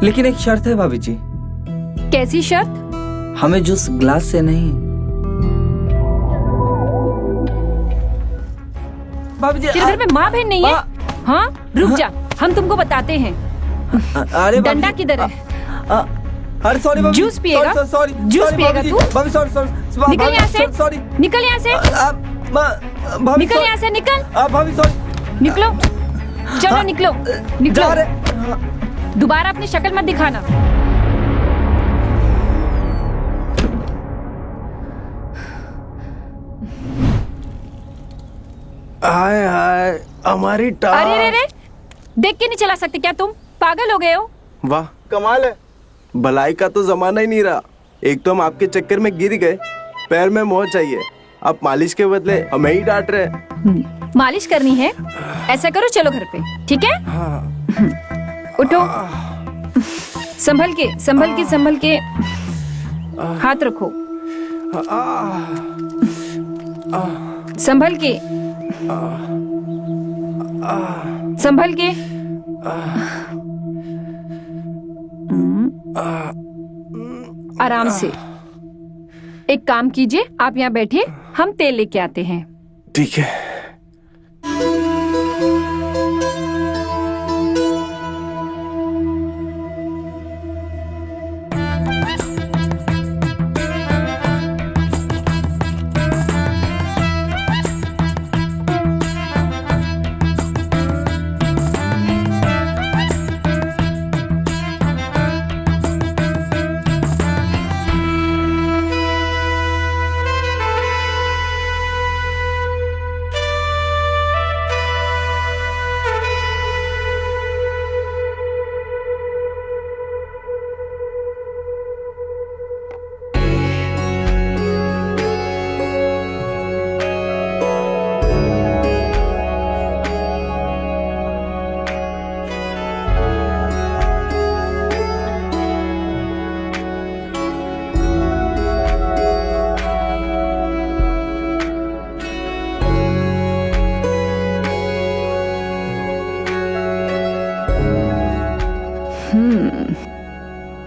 लेकिन एक शर्त है भाभी जी। कैसी शर्त? हमें जूस ग्लास से नहीं। भाभी जी, तेरे घर में माँ बहन नहीं है? हाँ, रुक जा, हम तुमको बताते हैं। अरे भाभी डंडा जी, किधर है? अरे सॉरी भाभी, जूस पिएगा? सॉरी, जूस पिएगा तू? भाभी सॉरी, निकल यहाँ से, सॉरी, निकल यहाँ से, भाभी निकल यहाँ से, निकल, भाभी सॉरी, निकलो, चलो निकलो, जा निकलो। रहे। दोबारा अपनी शक्ल मत दिखाना। हाय हाय, हमारी टांग। अरे रे, देख के नहीं चला सकते क्या तुम? पागल हो गए हो? वाह, कमाल है। भलाई का तो जमाना ही नहीं रहा। एक तो हम आपके चक्कर में गिर गए, पैर में मोच चाहिए, अब मालिश के बदले हमें ही डांट रहे हैं। मालिश करनी है? ऐसा करो, चलो घर पे, ठीक है? उठो, संभल के, संभल के, संभल के, हाथ रखो, संभल के, संभल के। आराम से। एक काम कीजिए, आप यहाँ बैठिए, हम तेल लेके आते हैं। ठीक है।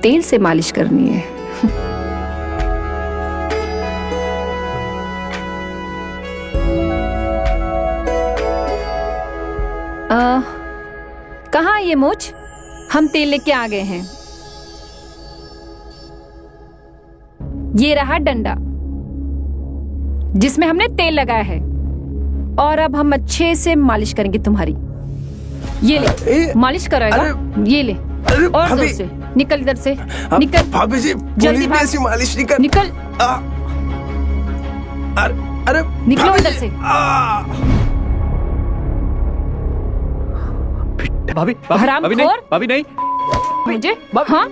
तेल से मालिश करनी है। कहाँ ये मोच? हम तेल लेके आ गए हैं। ये रहा डंडा जिसमें हमने तेल लगाया है, और अब हम अच्छे से मालिश करेंगे तुम्हारी। ये ले, मालिश कराएगा। ये ले, और जोर से निकल इधर से, निकल भाभी जी, जल्दी भाग, ऐसी मालिश नहीं कर। निकल, अरे निकलो इधर से। भाभी हरामखोर। भाभी नहीं मुझे हाँ,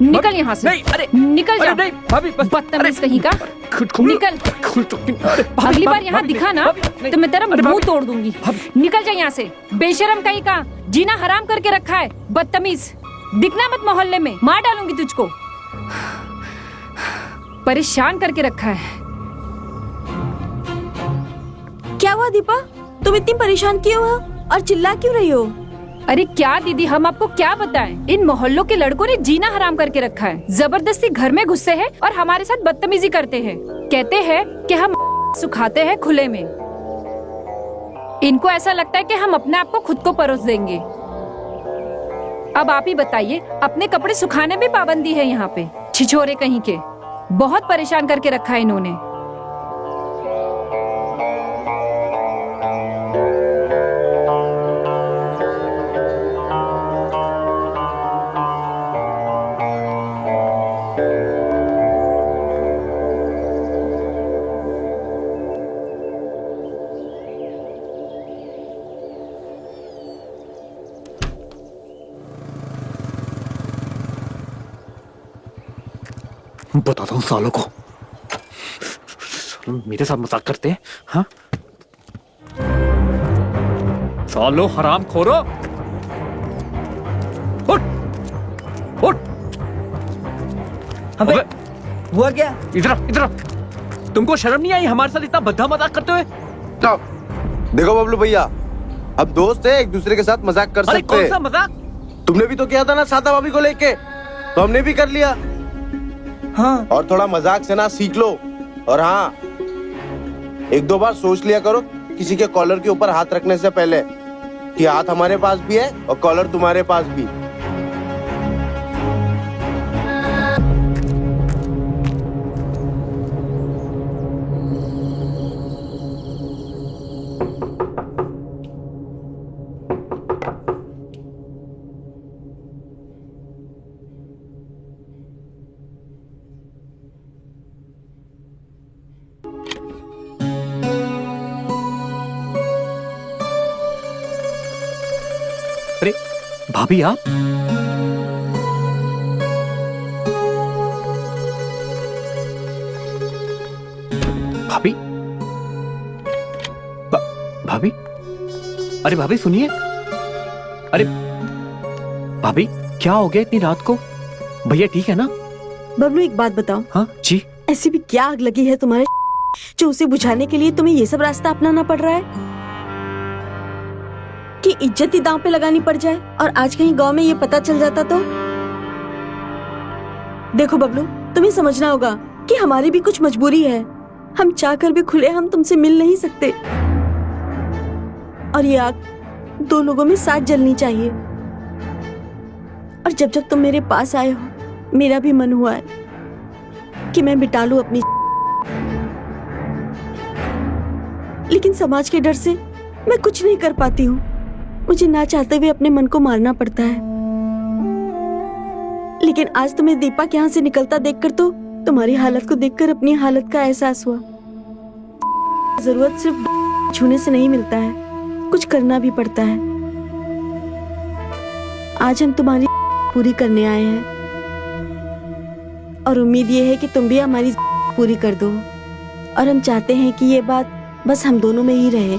निकल यहाँ से। नहीं, अरे निकल जा। नहीं भाभी, बदतमीज कहीं का। निकल। अगली बार यहाँ दिखा ना तो मैं तेरा मुंह तोड़ दूंगी। निकल जा यहाँ से, बेशरम कहीं का। जीना हराम करके रखा है, बदतमीज। दिखना मत मोहल्ले में, मार डालूंगी तुझको। परेशान करके रखा है। क्या हुआ दीपा, तुम इतनी परेशान क्यों हो और चिल्ला क्यों रही हो? अरे क्या दीदी, हम आपको क्या बताएं? इन मोहल्लों के लड़कों ने जीना हराम करके रखा है। जबरदस्ती घर में घुसते हैं और हमारे साथ बदतमीजी करते हैं। कहते हैं कि हम सुखाते हैं खुले में। इनको ऐसा लगता है कि हम अपने आप को खुद को परोस देंगे। अब आप ही बताइए, अपने कपड़े सुखाने में पाबंदी है यहाँ पे। छिछोरे कहीं के, बहुत परेशान करके रखा है इन्होंने। बताता हूँ सालों को, मेरे साथ मजाक करते हैं। हाँ सालो हराम खोरो, उठ उठ। अबे हुआ क्या? इधर इधर, तुमको शर्म नहीं आई हमारे साथ इतना भद्दा मजाक करते हुए? देखो बबलू भैया, अब दोस्त है, एक दूसरे के साथ मजाक कर अरे सकते कौन हैं। सा मजाक? तुमने भी तो किया था ना सादा भाभी को लेके, तो हमने भी कर लिया। हाँ, और थोड़ा मजाक से ना सीख लो। और हाँ, एक दो बार सोच लिया करो किसी के कॉलर के ऊपर हाथ रखने से पहले कि हाथ हमारे पास भी है और कॉलर तुम्हारे पास भी। अरे भाभी आप, भाभी भाभी, अरे भाभी सुनिए। अरे भाभी क्या हो गया इतनी रात को? भैया ठीक है ना? बबलू एक बात बताओ, हाँ जी। ऐसी भी क्या आग लगी है तुम्हारे जो उसे बुझाने के लिए तुम्हें ये सब रास्ता अपनाना पड़ रहा है कि इज्जत ही दांव पे लगानी पड़ जाए? और आज कहीं गांव में ये पता चल जाता तो? देखो बबलू, तुम्हें समझना होगा कि हमारी भी कुछ मजबूरी है। हम चाहकर भी खुले हम तुमसे मिल नहीं सकते, और ये आग दो लोगों में साथ जलनी चाहिए। और जब जब तुम मेरे पास आए हो, मेरा भी मन हुआ है कि मैं मिटा लूं अपनी, लेकिन समाज के डर से मैं कुछ नहीं कर पाती हूँ। मुझे ना चाहते हुए अपने मन को मारना पड़ता है। लेकिन आज तुम्हें दीपक यहाँ से निकलता देखकर तो तुम्हारी हालत को देखकर अपनी हालत का एहसास हुआ। जरूरत सिर्फ छूने से नहीं मिलता है, कुछ करना भी पड़ता है। आज हम तुम्हारी पूरी करने आए हैं और उम्मीद ये है कि तुम भी हमारी पूरी कर दो। और हम चाहते हैं कि ये बात बस हम दोनों में ही रहे।